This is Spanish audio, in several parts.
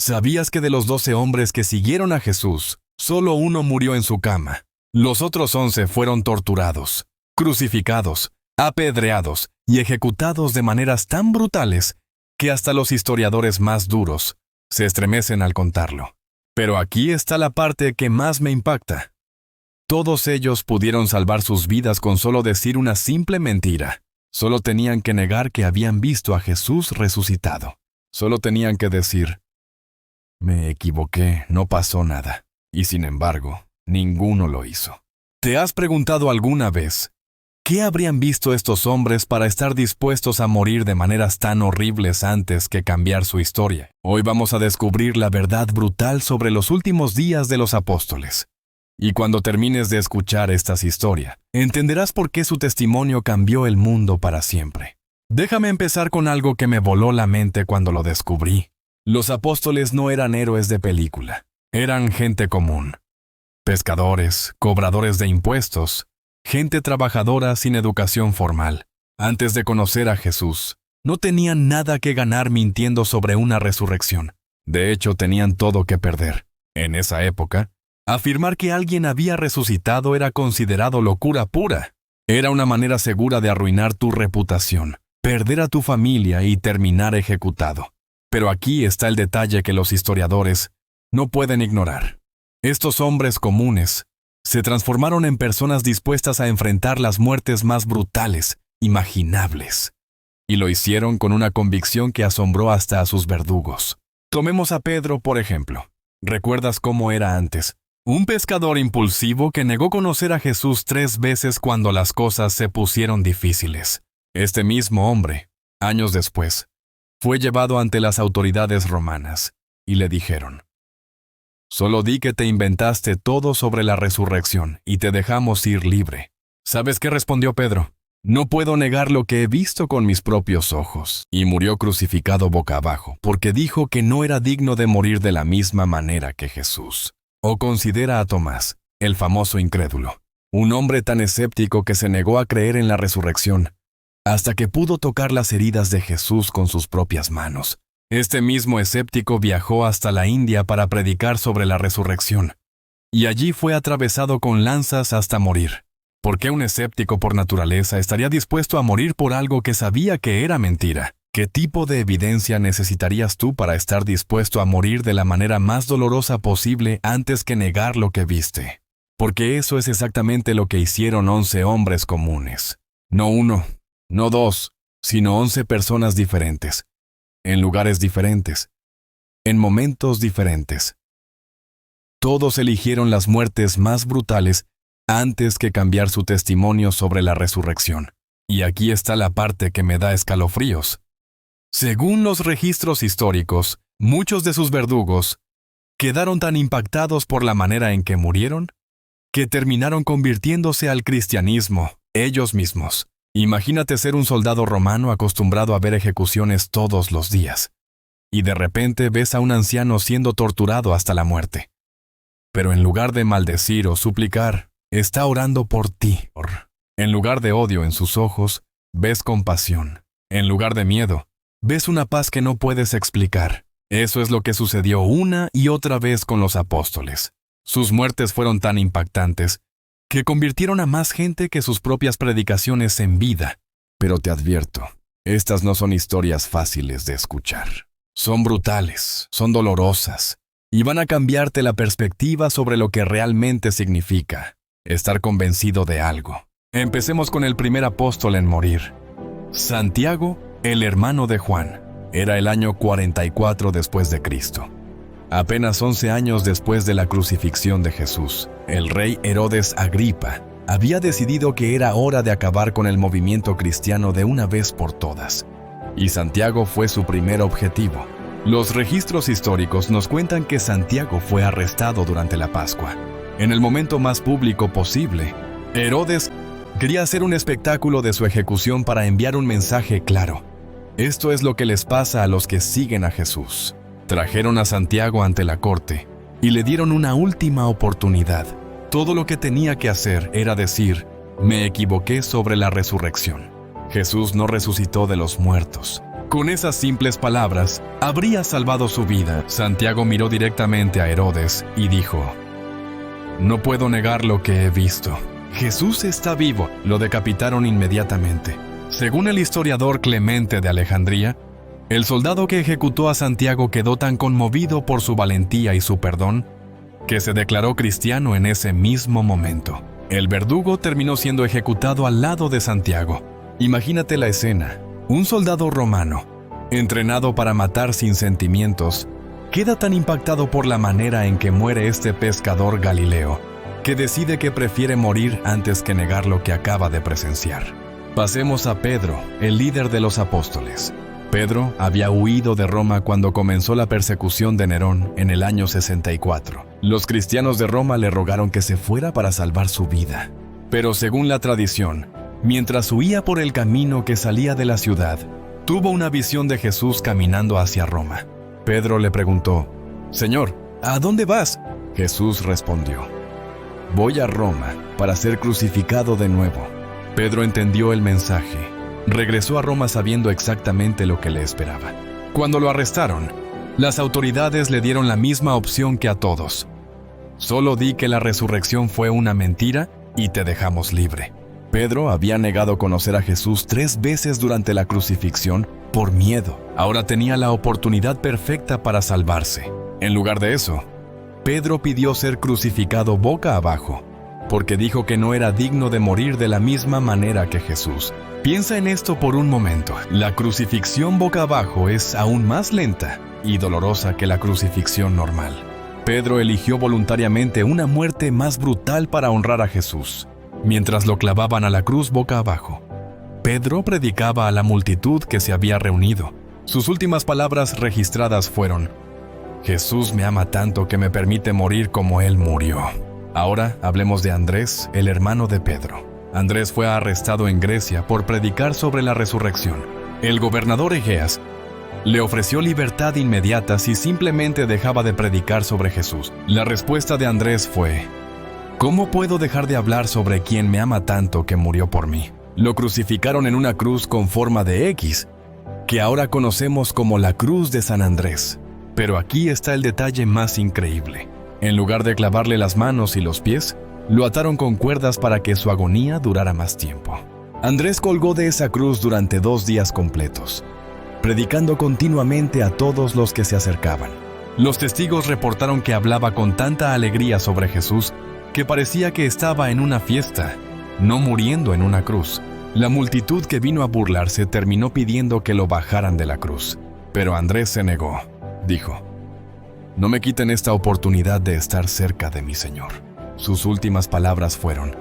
¿Sabías que de los 12 hombres que siguieron a Jesús, solo uno murió en su cama? Los otros 11 fueron torturados, crucificados, apedreados y ejecutados de maneras tan brutales que hasta los historiadores más duros se estremecen al contarlo. Pero aquí está la parte que más me impacta. Todos ellos pudieron salvar sus vidas con solo decir una simple mentira. Solo tenían que negar que habían visto a Jesús resucitado. Solo tenían que decir: me equivoqué, no pasó nada. Y sin embargo, ninguno lo hizo. ¿Te has preguntado alguna vez qué habrían visto estos hombres para estar dispuestos a morir de maneras tan horribles antes que cambiar su historia? Hoy vamos a descubrir la verdad brutal sobre los últimos días de los apóstoles. Y cuando termines de escuchar estas historias, entenderás por qué su testimonio cambió el mundo para siempre. Déjame empezar con algo que me voló la mente cuando lo descubrí. Los apóstoles no eran héroes de película, eran gente común. Pescadores, cobradores de impuestos, gente trabajadora sin educación formal. Antes de conocer a Jesús, no tenían nada que ganar mintiendo sobre una resurrección. De hecho, tenían todo que perder. En esa época, afirmar que alguien había resucitado era considerado locura pura. Era una manera segura de arruinar tu reputación, perder a tu familia y terminar ejecutado. Pero aquí está el detalle que los historiadores no pueden ignorar. Estos hombres comunes se transformaron en personas dispuestas a enfrentar las muertes más brutales, imaginables. Y lo hicieron con una convicción que asombró hasta a sus verdugos. Tomemos a Pedro, por ejemplo. ¿Recuerdas cómo era antes? Un pescador impulsivo que negó conocer a Jesús 3 veces cuando las cosas se pusieron difíciles. Este mismo hombre, años después, fue llevado ante las autoridades romanas y le dijeron: solo di que te inventaste todo sobre la resurrección y te dejamos ir libre. ¿Sabes qué respondió Pedro? No puedo negar lo que he visto con mis propios ojos. Y murió crucificado boca abajo, porque dijo que no era digno de morir de la misma manera que Jesús. O considera a Tomás, el famoso incrédulo, un hombre tan escéptico que se negó a creer en la resurrección, hasta que pudo tocar las heridas de Jesús con sus propias manos. Este mismo escéptico viajó hasta la India para predicar sobre la resurrección, y allí fue atravesado con lanzas hasta morir. ¿Por qué un escéptico por naturaleza estaría dispuesto a morir por algo que sabía que era mentira? ¿Qué tipo de evidencia necesitarías tú para estar dispuesto a morir de la manera más dolorosa posible antes que negar lo que viste? Porque eso es exactamente lo que hicieron 11 hombres comunes. No uno, no 2, sino 11 personas diferentes, en lugares diferentes, en momentos diferentes. Todos eligieron las muertes más brutales antes que cambiar su testimonio sobre la resurrección. Y aquí está la parte que me da escalofríos. Según los registros históricos, muchos de sus verdugos quedaron tan impactados por la manera en que murieron que terminaron convirtiéndose al cristianismo ellos mismos. Imagínate ser un soldado romano acostumbrado a ver ejecuciones todos los días, y de repente ves a un anciano siendo torturado hasta la muerte. Pero en lugar de maldecir o suplicar, está orando por ti. En lugar de odio en sus ojos, ves compasión. En lugar de miedo, ves una paz que no puedes explicar. Eso es lo que sucedió una y otra vez con los apóstoles. Sus muertes fueron tan impactantes que convirtieron a más gente que sus propias predicaciones en vida. Pero te advierto, estas no son historias fáciles de escuchar. Son brutales, son dolorosas, y van a cambiarte la perspectiva sobre lo que realmente significa estar convencido de algo. Empecemos con el primer apóstol en morir. Santiago, el hermano de Juan. Era el año 44 después de Cristo. Apenas 11 años después de la crucifixión de Jesús, el rey Herodes Agripa había decidido que era hora de acabar con el movimiento cristiano de una vez por todas. Y Santiago fue su primer objetivo. Los registros históricos nos cuentan que Santiago fue arrestado durante la Pascua. En el momento más público posible, Herodes quería hacer un espectáculo de su ejecución para enviar un mensaje claro. Esto es lo que les pasa a los que siguen a Jesús. Trajeron a Santiago ante la corte y le dieron una última oportunidad. Todo lo que tenía que hacer era decir: me equivoqué sobre la resurrección. Jesús no resucitó de los muertos. Con esas simples palabras, habría salvado su vida. Santiago miró directamente a Herodes y dijo: «No puedo negar lo que he visto. Jesús está vivo». Lo decapitaron inmediatamente. Según el historiador Clemente de Alejandría, el soldado que ejecutó a Santiago quedó tan conmovido por su valentía y su perdón que se declaró cristiano en ese mismo momento. El verdugo terminó siendo ejecutado al lado de Santiago. Imagínate la escena. Un soldado romano, entrenado para matar sin sentimientos, queda tan impactado por la manera en que muere este pescador galileo, que decide que prefiere morir antes que negar lo que acaba de presenciar. Pasemos a Pedro, el líder de los apóstoles. Pedro había huido de Roma cuando comenzó la persecución de Nerón en el año 64. Los cristianos de Roma le rogaron que se fuera para salvar su vida. Pero según la tradición, mientras huía por el camino que salía de la ciudad, tuvo una visión de Jesús caminando hacia Roma. Pedro le preguntó: «Señor, ¿a dónde vas?». Jesús respondió: «Voy a Roma para ser crucificado de nuevo». Pedro entendió el mensaje. Regresó a Roma sabiendo exactamente lo que le esperaba. Cuando lo arrestaron, las autoridades le dieron la misma opción que a todos: «Solo di que la resurrección fue una mentira y te dejamos libre». Pedro había negado conocer a Jesús 3 veces durante la crucifixión por miedo. Ahora tenía la oportunidad perfecta para salvarse. En lugar de eso, Pedro pidió ser crucificado boca abajo, porque dijo que no era digno de morir de la misma manera que Jesús. Piensa en esto por un momento. La crucifixión boca abajo es aún más lenta y dolorosa que la crucifixión normal. Pedro eligió voluntariamente una muerte más brutal para honrar a Jesús. Mientras lo clavaban a la cruz boca abajo, Pedro predicaba a la multitud que se había reunido. Sus últimas palabras registradas fueron: «Jesús me ama tanto que me permite morir como Él murió». Ahora hablemos de Andrés, el hermano de Pedro. Andrés fue arrestado en Grecia por predicar sobre la resurrección. El gobernador Egeas le ofreció libertad inmediata si simplemente dejaba de predicar sobre Jesús. La respuesta de Andrés fue: «¿Cómo puedo dejar de hablar sobre quien me ama tanto que murió por mí?». Lo crucificaron en una cruz con forma de X, que ahora conocemos como la cruz de San Andrés. Pero aquí está el detalle más increíble. En lugar de clavarle las manos y los pies, lo ataron con cuerdas para que su agonía durara más tiempo. Andrés colgó de esa cruz durante 2 días completos, predicando continuamente a todos los que se acercaban. Los testigos reportaron que hablaba con tanta alegría sobre Jesús que parecía que estaba en una fiesta, no muriendo en una cruz. La multitud que vino a burlarse terminó pidiendo que lo bajaran de la cruz, pero Andrés se negó. Dijo: «No me quiten esta oportunidad de estar cerca de mi Señor». Sus últimas palabras fueron: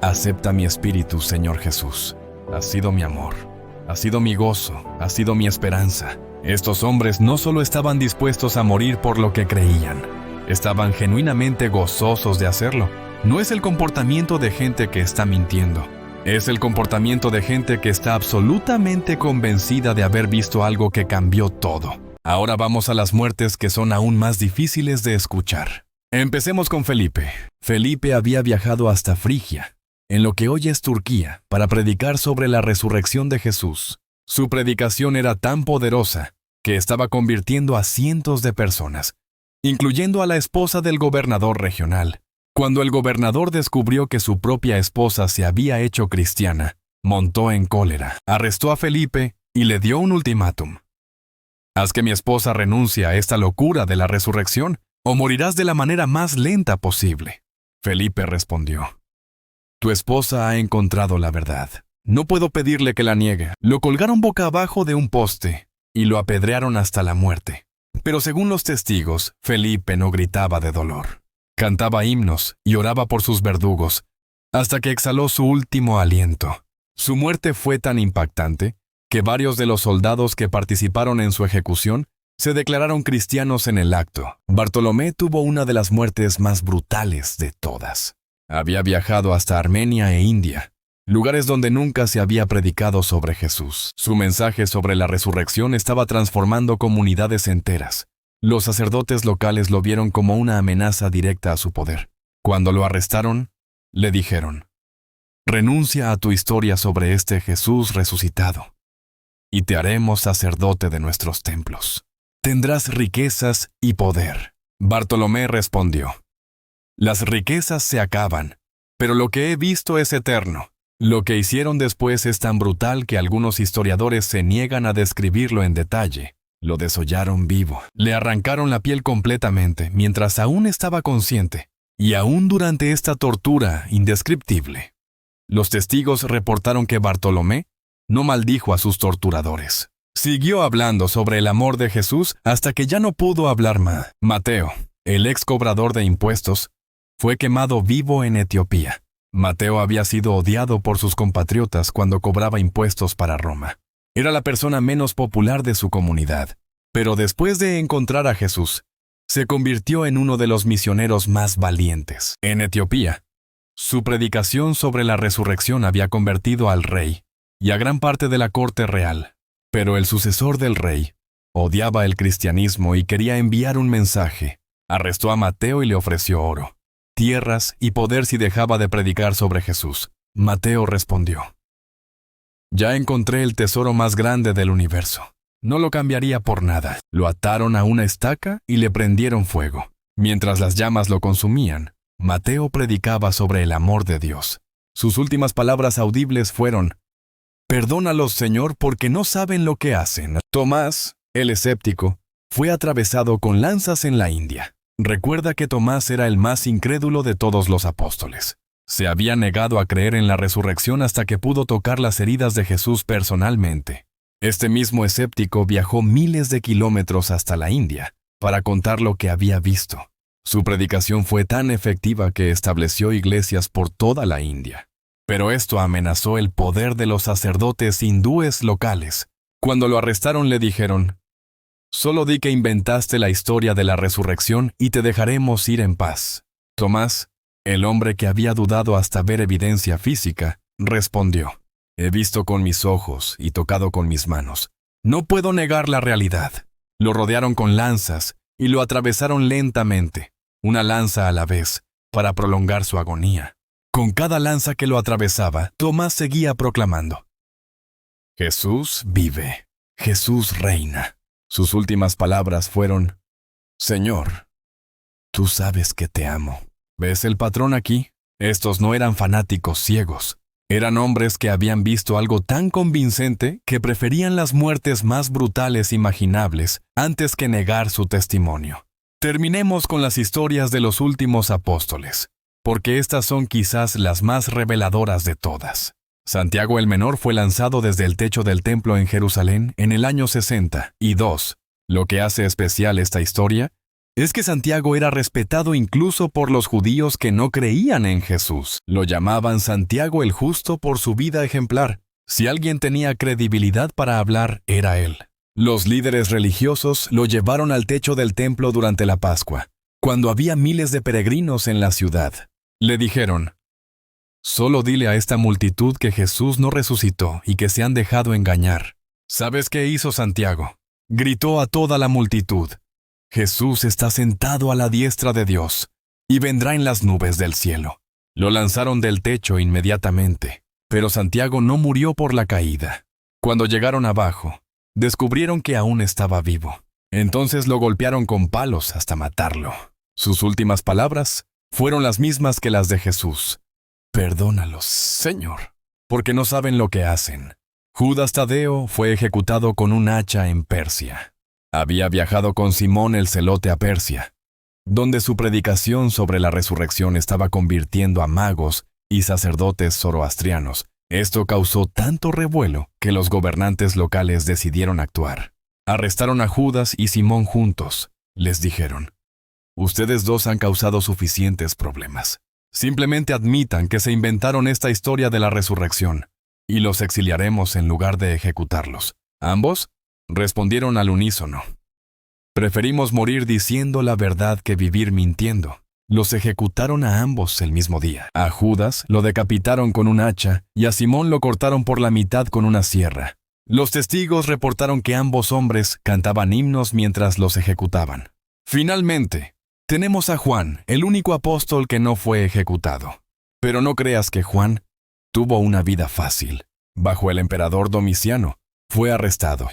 «Acepta mi espíritu, Señor Jesús. Has sido mi amor, has sido mi gozo, has sido mi esperanza». Estos hombres no solo estaban dispuestos a morir por lo que creían, estaban genuinamente gozosos de hacerlo. No es el comportamiento de gente que está mintiendo. Es el comportamiento de gente que está absolutamente convencida de haber visto algo que cambió todo. Ahora vamos a las muertes que son aún más difíciles de escuchar. Empecemos con Felipe. Felipe había viajado hasta Frigia, en lo que hoy es Turquía, para predicar sobre la resurrección de Jesús. Su predicación era tan poderosa que estaba convirtiendo a cientos de personas, incluyendo a la esposa del gobernador regional. Cuando el gobernador descubrió que su propia esposa se había hecho cristiana, montó en cólera, arrestó a Felipe y le dio un ultimátum: «Haz que mi esposa renuncie a esta locura de la resurrección, o morirás de la manera más lenta posible». Felipe respondió: «Tu esposa ha encontrado la verdad. No puedo pedirle que la niegue». Lo colgaron boca abajo de un poste y lo apedrearon hasta la muerte. Pero según los testigos, Felipe no gritaba de dolor. Cantaba himnos y oraba por sus verdugos, hasta que exhaló su último aliento. Su muerte fue tan impactante que varios de los soldados que participaron en su ejecución se declararon cristianos en el acto. Bartolomé tuvo una de las muertes más brutales de todas. Había viajado hasta Armenia e India, lugares donde nunca se había predicado sobre Jesús. Su mensaje sobre la resurrección estaba transformando comunidades enteras. Los sacerdotes locales lo vieron como una amenaza directa a su poder. Cuando lo arrestaron, le dijeron: «Renuncia a tu historia sobre este Jesús resucitado. y te haremos sacerdote de nuestros templos. Tendrás riquezas y poder. Bartolomé respondió: Las riquezas se acaban, pero lo que he visto es eterno. Lo que hicieron después es tan brutal que algunos historiadores se niegan a describirlo en detalle. Lo desollaron vivo. Le arrancaron la piel completamente mientras aún estaba consciente, y aún durante esta tortura indescriptible. Los testigos reportaron que Bartolomé no maldijo a sus torturadores. Siguió hablando sobre el amor de Jesús hasta que ya no pudo hablar más. Mateo, el ex cobrador de impuestos, fue quemado vivo en Etiopía. Mateo había sido odiado por sus compatriotas cuando cobraba impuestos para Roma. Era la persona menos popular de su comunidad, pero después de encontrar a Jesús, se convirtió en uno de los misioneros más valientes. En Etiopía, su predicación sobre la resurrección había convertido al rey y a gran parte de la corte real, pero el sucesor del rey odiaba el cristianismo y quería enviar un mensaje. Arrestó a Mateo y le ofreció oro, tierras y poder si dejaba de predicar sobre Jesús. Mateo respondió: Ya encontré el tesoro más grande del universo. No lo cambiaría por nada. Lo ataron a una estaca y le prendieron fuego. Mientras las llamas lo consumían, Mateo predicaba sobre el amor de Dios. Sus últimas palabras audibles fueron: Perdónalos, Señor, porque no saben lo que hacen. Tomás, el escéptico, fue atravesado con lanzas en la India. Recuerda que Tomás era el más incrédulo de todos los apóstoles. Se había negado a creer en la resurrección hasta que pudo tocar las heridas de Jesús personalmente. Este mismo escéptico viajó miles de kilómetros hasta la India para contar lo que había visto. Su predicación fue tan efectiva que estableció iglesias por toda la India. Pero esto amenazó el poder de los sacerdotes hindúes locales. Cuando lo arrestaron le dijeron: Solo di que inventaste la historia de la resurrección y te dejaremos ir en paz. Tomás, el hombre que había dudado hasta ver evidencia física, respondió: He visto con mis ojos y tocado con mis manos. No puedo negar la realidad. Lo rodearon con lanzas y lo atravesaron lentamente, una lanza a la vez, para prolongar su agonía. Con cada lanza que lo atravesaba, Tomás seguía proclamando: Jesús vive, Jesús reina. Sus últimas palabras fueron: Señor, tú sabes que te amo. ¿Ves el patrón aquí? Estos no eran fanáticos ciegos. Eran hombres que habían visto algo tan convincente que preferían las muertes más brutales imaginables antes que negar su testimonio. Terminemos con las historias de los últimos apóstoles, porque estas son quizás las más reveladoras de todas. Santiago el Menor fue lanzado desde el techo del templo en Jerusalén en el año 62. Lo que hace especial esta historia es que Santiago era respetado incluso por los judíos que no creían en Jesús. Lo llamaban Santiago el Justo por su vida ejemplar. Si alguien tenía credibilidad para hablar, era él. Los líderes religiosos lo llevaron al techo del templo durante la Pascua, cuando había miles de peregrinos en la ciudad. Le dijeron: Solo dile a esta multitud que Jesús no resucitó y que se han dejado engañar. ¿Sabes qué hizo Santiago? Gritó a toda la multitud: Jesús está sentado a la diestra de Dios y vendrá en las nubes del cielo. Lo lanzaron del techo inmediatamente, pero Santiago no murió por la caída. Cuando llegaron abajo, descubrieron que aún estaba vivo. Entonces lo golpearon con palos hasta matarlo. Sus últimas palabras fueron las mismas que las de Jesús: Perdónalos, Señor, porque no saben lo que hacen. Judas Tadeo fue ejecutado con un hacha en Persia. Había viajado con Simón el Celote a Persia, donde su predicación sobre la resurrección estaba convirtiendo a magos y sacerdotes zoroastrianos. Esto causó tanto revuelo que los gobernantes locales decidieron actuar. Arrestaron a Judas y Simón juntos. Les dijeron: Ustedes dos han causado suficientes problemas. Simplemente admitan que se inventaron esta historia de la resurrección, y los exiliaremos en lugar de ejecutarlos. Ambos respondieron al unísono: Preferimos morir diciendo la verdad que vivir mintiendo. Los ejecutaron a ambos el mismo día. A Judas lo decapitaron con un hacha y a Simón lo cortaron por la mitad con una sierra. Los testigos reportaron que ambos hombres cantaban himnos mientras los ejecutaban. Finalmente, tenemos a Juan, el único apóstol que no fue ejecutado. Pero no creas que Juan tuvo una vida fácil. Bajo el emperador Domiciano, Fue arrestado.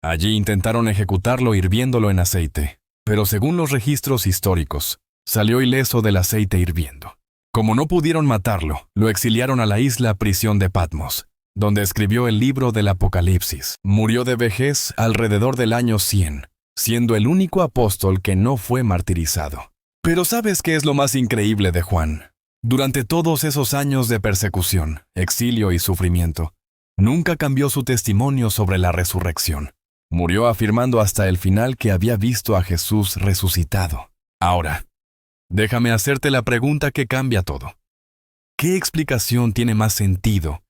Allí intentaron ejecutarlo hirviéndolo en aceite, pero según los registros históricos, salió ileso del aceite hirviendo. Como no pudieron matarlo, lo exiliaron a la isla prisión de Patmos, donde escribió el libro del Apocalipsis. Murió de vejez alrededor del año 100, siendo el único apóstol que no fue martirizado. Pero ¿sabes qué es lo más increíble de Juan? Durante todos esos años de persecución, exilio y sufrimiento, nunca cambió su testimonio sobre la resurrección. Murió afirmando hasta el final que había visto a Jesús resucitado. Ahora, déjame hacerte la pregunta que cambia todo. ¿Qué explicación tiene más sentido?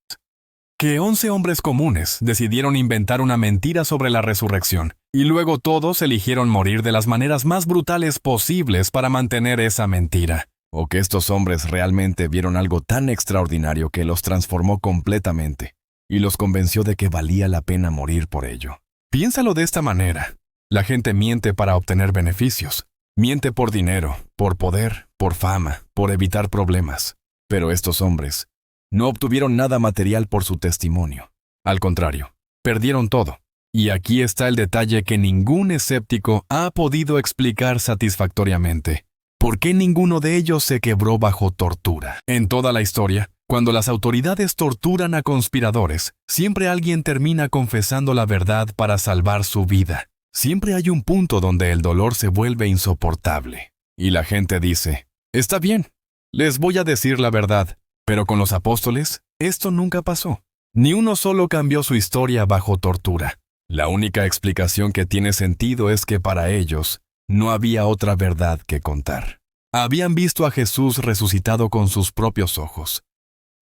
Que 11 hombres comunes decidieron inventar una mentira sobre la resurrección, y luego todos eligieron morir de las maneras más brutales posibles para mantener esa mentira. O que estos hombres realmente vieron algo tan extraordinario que los transformó completamente, y los convenció de que valía la pena morir por ello. Piénsalo de esta manera. La gente miente para obtener beneficios. Miente por dinero, por poder, por fama, por evitar problemas. Pero estos hombres no obtuvieron nada material por su testimonio. Al contrario, perdieron todo. Y aquí está el detalle que ningún escéptico ha podido explicar satisfactoriamente. ¿Por qué ninguno de ellos se quebró bajo tortura? En toda la historia, cuando las autoridades torturan a conspiradores, siempre alguien termina confesando la verdad para salvar su vida. Siempre hay un punto donde el dolor se vuelve insoportable. Y la gente dice, está bien, les voy a decir la verdad. Pero con los apóstoles, esto nunca pasó. Ni uno solo cambió su historia bajo tortura. La única explicación que tiene sentido es que para ellos no había otra verdad que contar. Habían visto a Jesús resucitado con sus propios ojos.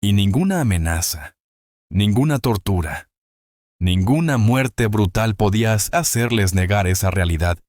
Y ninguna amenaza, ninguna tortura, ninguna muerte brutal podía hacerles negar esa realidad